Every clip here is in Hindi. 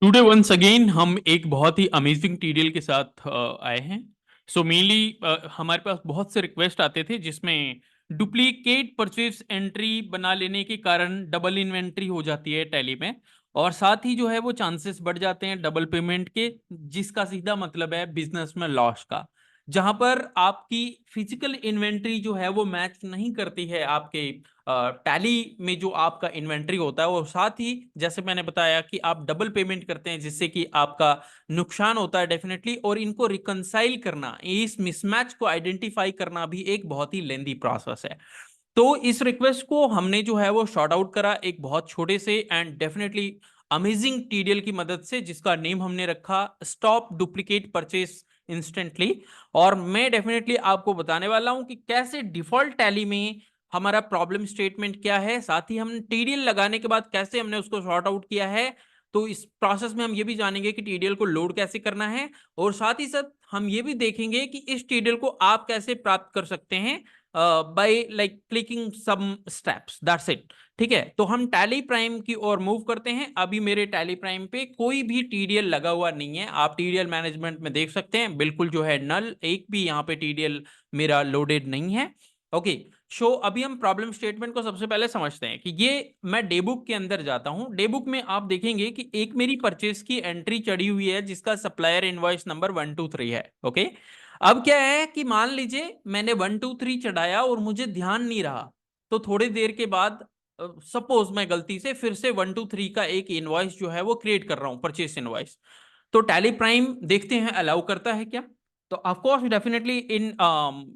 टुडे वंस अगेन हम एक बहुत ही अमेजिंग टीडीएल के साथ आए हैं। सो मेनली हमारे पास बहुत से रिक्वेस्ट आते थे जिसमें डुप्लीकेट परचेज एंट्री बना लेने के कारण डबल इन्वेंट्री हो जाती है टैली में। और साथ ही जो है वो चांसेस बढ़ जाते हैं डबल पेमेंट के, जिसका सीधा मतलब है बिजनेस में लॉस का। जहां पर आपकी फिजिकल इन्वेंट्री जो है वो मैच नहीं करती है आपके टैली में जो आपका इन्वेंट्री होता है। और साथ ही जैसे मैंने बताया कि आप डबल पेमेंट करते हैं जिससे कि आपका नुकसान होता है डेफिनेटली। और इनको रिकंसाइल करना, इस मिसमैच को आइडेंटिफाई करना भी एक बहुत ही लेंदी प्रोसेस है। तो इस रिक्वेस्ट को हमने जो है वो शॉर्ट आउट करा एक बहुत छोटे से एंड डेफिनेटली अमेजिंग टीडीएल की मदद से, जिसका नेम हमने रखा स्टॉप डुप्लीकेट परचेस इंस्टेंटली। और मैं डेफिनेटली आपको बताने वाला हूं कि कैसे डिफॉल्ट टैली में हमारा प्रॉब्लम स्टेटमेंट क्या है, साथ ही हम टीडीएल लगाने के बाद कैसे हमने उसको सॉर्ट आउट किया है। तो इस प्रोसेस में हम ये भी जानेंगे कि टीडीएल को लोड कैसे करना है, और साथ ही साथ हम ये भी देखेंगे कि इस टीडीएल को आप कैसे प्राप्त कर सकते हैं by like clicking some steps, that's it. ठीक है, तो हम टैली प्राइम की ओर मूव करते हैं। अभी मेरे टैली प्राइम पे कोई भी टीडीएल लगा हुआ नहीं है, आप टीडीएल मैनेजमेंट में देख सकते हैं, बिल्कुल जो है नल, एक भी यहाँ पे टीडीएल मेरा लोडेड नहीं है। ओके, सो अभी हम प्रॉब्लम स्टेटमेंट को सबसे पहले समझते हैं कि ये मैं डेबुक के अंदर जाता हूं। डेबुक में आप देखेंगे कि एक मेरी परचेस की एंट्री चढ़ी हुई है जिसका सप्लायर इनवॉइस नंबर 123 है। ओके, अब क्या है कि मान लीजिए मैंने 123 चढ़ाया और मुझे ध्यान नहीं रहा, तो थोड़ी देर के बाद सपोज मैं गलती से फिर से 123 का एक इनवॉइस जो है वो क्रिएट कर रहा हूं, परचेस इनवॉइस। तो टैली प्राइम देखते हैं अलाउ करता है क्या। तो of course definitely in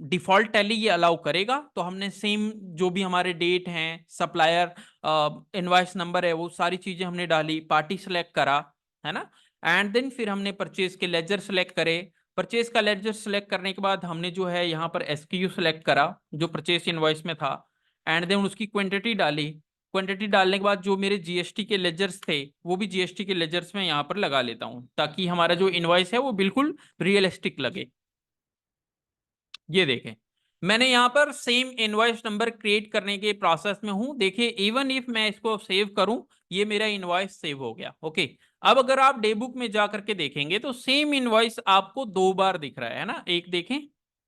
default tally ये अलाउ करेगा। तो हमने सेम जो भी हमारे डेट हैं, सप्लायर इनवॉइस नंबर है, वो सारी चीजें हमने डाली, पार्टी सेलेक्ट करा, है ना। एंड देन फिर हमने परचेज के लेजर सेलेक्ट करे। परचेज का लेजर सेलेक्ट करने के बाद हमने जो है यहाँ पर एसक्यू सेलेक्ट करा जो परचेज इनवॉइस में था। एंड देन उसकी क्वांटिटी डाली। क्वांटिटी डालने के बाद जो मेरे जीएसटी के लेजर्स थे वो भी जीएसटी के लेजर्स में यहाँ पर लगा लेता हूँ, ताकि हमारा जो इनवॉइस है वो बिल्कुल रियलिस्टिक लगे। ये देखें, मैंने यहाँ पर सेम इनवॉइस नंबर क्रिएट करने के प्रोसेस में हूँ। देखिए, इवन इफ मैं इसको सेव करूं, ये मेरा इनवॉइस सेव हो गया। ओके, अब अगर आप डेबुक में जा करके देखेंगे तो सेम इनवॉइस आपको दो बार दिख रहा है ना। एक देखें,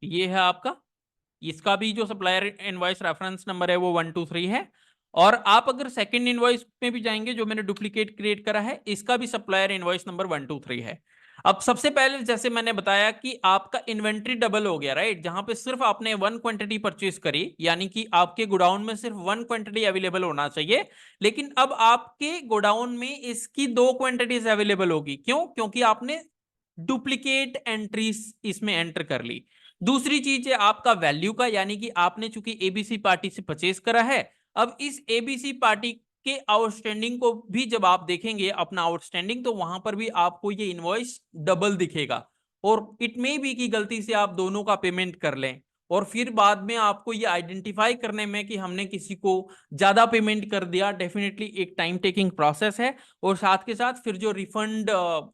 ये है आपका, इसका भी जो सप्लायर इनवॉइस रेफरेंस नंबर है वो 123 है। और आप अगर सेकंड इनवॉइस में भी जाएंगे जो मैंने डुप्लीकेट क्रिएट करा है, इसका भी सप्लायर इनवॉइस नंबर 123 है। अब सबसे पहले जैसे मैंने बताया कि आपका इन्वेंट्री डबल हो गया, राइट। जहां पे सिर्फ आपने वन क्वांटिटी परचेज करी, यानी कि आपके गोडाउन में सिर्फ वन क्वांटिटी अवेलेबल होना चाहिए, लेकिन अब आपके गोडाउन में इसकी दो क्वांटिटीज अवेलेबल होगी। क्यों? क्योंकि आपने डुप्लीकेट एंट्रीज इसमें एंटर कर ली। दूसरी चीज है आपका वैल्यू का, यानी कि आपने चूंकि एबीसी पार्टी से परचेज करा है, अब इस एबीसी पार्टी के आउटस्टैंडिंग को भी जब आप देखेंगे अपना आउटस्टैंडिंग, तो वहां पर भी आपको ये इनवॉइस डबल दिखेगा। और इट मे बी कि गलती से आप दोनों का पेमेंट कर लें, और फिर बाद में आपको ये आइडेंटिफाई करने में कि हमने किसी को ज्यादा पेमेंट कर दिया, डेफिनेटली एक टाइम टेकिंग प्रोसेस है। और साथ के साथ फिर जो रिफंड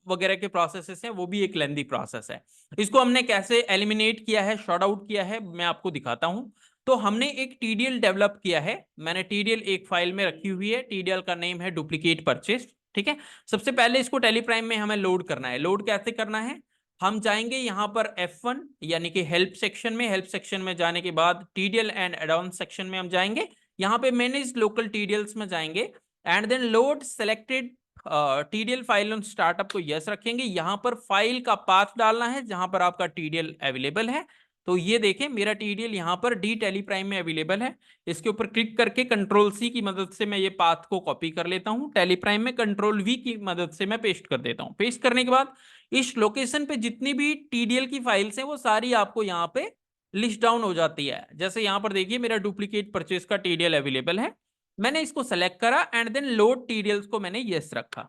वगैरह के प्रोसेसेस हैं वो भी एक लेंदी प्रोसेस है। इसको हमने कैसे एलिमिनेट किया है, शॉर्ट आउट किया है, मैं आपको दिखाता हूं। तो हमने एक टीडीएल डेवलप किया है। मैंने टीडीएल एक फाइल में रखी हुई है, टीडीएल का नेम है डुप्लीकेट परचेज। ठीक है, सबसे पहले इसको टेलीप्राइम में हमें लोड करना है। लोड कैसे करना है, हम जाएंगे यहां पर F1 यानी कि हेल्प सेक्शन में। हेल्प सेक्शन में जाने के बाद टीडीएल एंड एडॉन सेक्शन में हम जाएंगे। यहां पे मैनेज लोकल टीडीएल्स में जाएंगे and then load selected TDL file on startup को यस रखेंगे। यहां पर फाइल का पाथ डालना है जहां पर आपका टीडीएल अवेलेबल है। तो ये देखें, मेरा टीडीएल यहां पर डी टेलीप्राइम में अवेलेबल है। इसके ऊपर क्लिक करके कंट्रोल सी की मदद से मैं ये पाथ को कॉपी कर लेता हूं। टेलीप्राइम में कंट्रोल वी की मदद से मैं पेस्ट कर देता हूं। पेस्ट करने के बाद इस लोकेशन पे जितनी भी टीडीएल की फाइल्स हैं वो सारी आपको यहाँ पे लिस्ट डाउन हो जाती है। जैसे यहाँ पर देखिए, मेरा डुप्लीकेट परचेज का टीडीएल अवेलेबल है। मैंने इसको सेलेक्ट करा एंड देन लोड टीडीएल्स को मैंने यस रखा।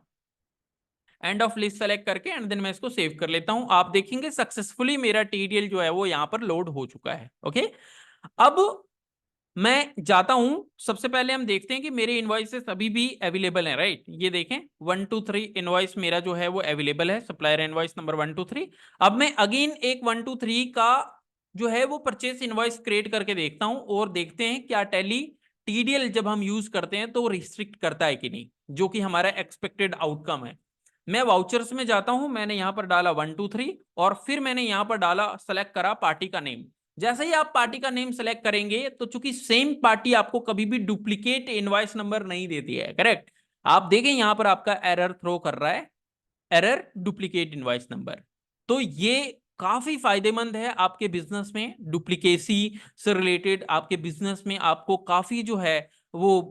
एंड ऑफ लिस्ट सेलेक्ट करके एंड देन मैं इसको सेव कर लेता हूं। आप देखेंगे सक्सेसफुली मेरा टीडीएल जो है वो यहां पर लोड हो चुका है। ओके, अब मैं जाता हूं। सबसे पहले हम देखते हैं कि मेरे इनवॉइसेस अभी भी अवेलेबल हैं, राइट। ये देखें, 123 इनवॉइस मेरा जो है वो अवेलेबल है, सप्लायर इनवॉइस नंबर 123। अब मैं अगेन एक 123 का जो है वो परचेस इनवॉइस क्रिएट करके देखता हूं, और देखते हैं क्या टैली टीडीएल जब हम यूज करते हैं तो रिस्ट्रिक्ट करता है कि नहीं, जो कि हमारा एक्सपेक्टेड आउटकम है। मैं वाउचर्स में जाता हूं, मैंने यहाँ पर डाला 1 2 3 और फिर मैंने यहाँ पर डाला, सेलेक्ट करा पार्टी का नेम। जैसे ही आप पार्टी का नेम सेलेक्ट करेंगे तो चूंकि सेम पार्टी आपको कभी भी डुप्लीकेट इनवॉइस नंबर नहीं देती है, करेक्ट। आप देखें यहाँ पर आपका एरर थ्रो कर रहा है, एरर डुप्लीकेट इनवॉइस नंबर। तो ये काफी फायदेमंद है आपके बिजनेस में, डुप्लीकेसी से रिलेटेड आपके बिजनेस में आपको काफी जो है वो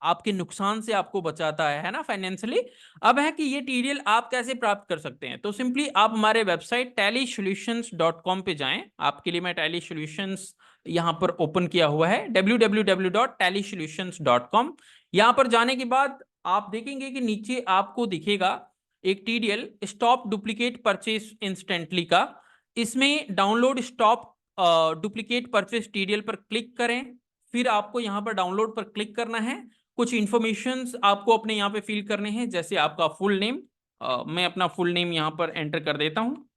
आपके नुकसान से आपको बचाता है ना, फाइनेंशियली। अब है कि ये टीडीएल आप कैसे प्राप्त कर सकते हैं, तो सिंपली आप हमारे वेबसाइट tallysolutions.com पे जाएं। आपके लिए मैं टैली सॉल्यूशंस यहाँ पर ओपन किया हुआ है, www.tallysolutions.com। यहाँ पर जाने के बाद आप देखेंगे कि नीचे आपको दिखेगा एक TDL, stop duplicate purchase instantly का। इसमें download stop duplicate purchase TDL पर क्लिक करें, फिर आपको यहाँ पर डाउनलोड पर क्लिक करना है। कुछ इंफॉर्मेशंस आपको अपने यहाँ पे फिल करने हैं, जैसे आपका फुल नेम। मैं अपना फुल नेम यहाँ पर एंटर कर देता हूँ।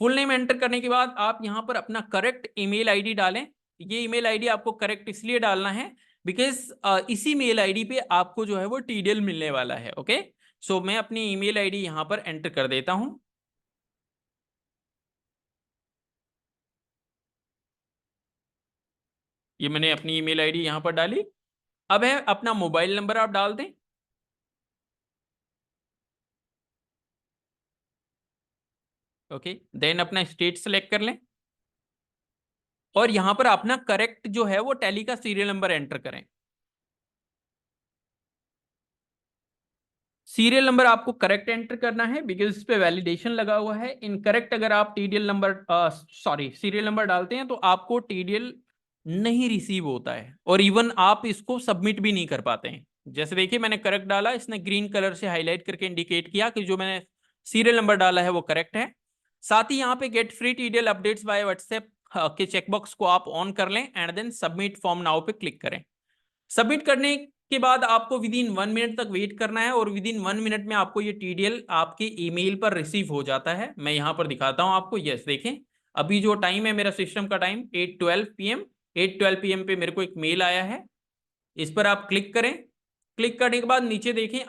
फुल नेम एंटर करने के बाद आप यहाँ पर अपना करेक्ट ईमेल आईडी डालें। ये ईमेल आईडी आपको करेक्ट इसलिए डालना है बिकॉज इसी मेल आईडी पे आपको जो है वो टीडीएल मिलने वाला है। ओके, सो मैं अपनी ईमेल आईडी यहाँ पर एंटर कर देता हूँ। ये मैंने अपनी ईमेल आईडी यहाँ पर डाली। अब है अपना मोबाइल नंबर आप डाल दें। ओके, देन अपना स्टेट सेलेक्ट कर लें और यहाँ पर अपना करेक्ट जो है वो टैली का सीरियल नंबर एंटर करें। सीरियल नंबर आपको करेक्ट एंटर करना है बिकॉज इस पे वैलिडेशन लगा हुआ है। इनकरेक्ट अगर आप TDL number sorry serial number डालते हैं तो आपको टीडीएल नहीं रिसीव होता है और इवन आप इसको सबमिट भी नहीं कर पाते हैं। जैसे देखिए मैंने करेक्ट डाला, इसने ग्रीन कलर से हाईलाइट करके इंडिकेट किया कि जो मैंने सीरियल नंबर डाला है वो करेक्ट है। साथ ही यहाँ पे get free TDL updates by WhatsApp के चेकबॉक्स को आप ऑन कर लें and then submit form now पे क्लिक करें। सबमिट करने के बाद आपको विद इन 1 मिनट तक वेट करना है और विद इन 1 मिनट में आपको ये टीडीएल आपके ईमेल पर रिसीव हो जाता है। मैं यहाँ पर दिखाता हूँ आपको। यस देखें, अभी जो टाइम है मेरा सिस्टम का टाइम 8:12 PM, 8:12 PM पे मेरे को एक मेल आया है। इस पर आप क्लिक करें। क्लिक करने के बाद नीचे देखें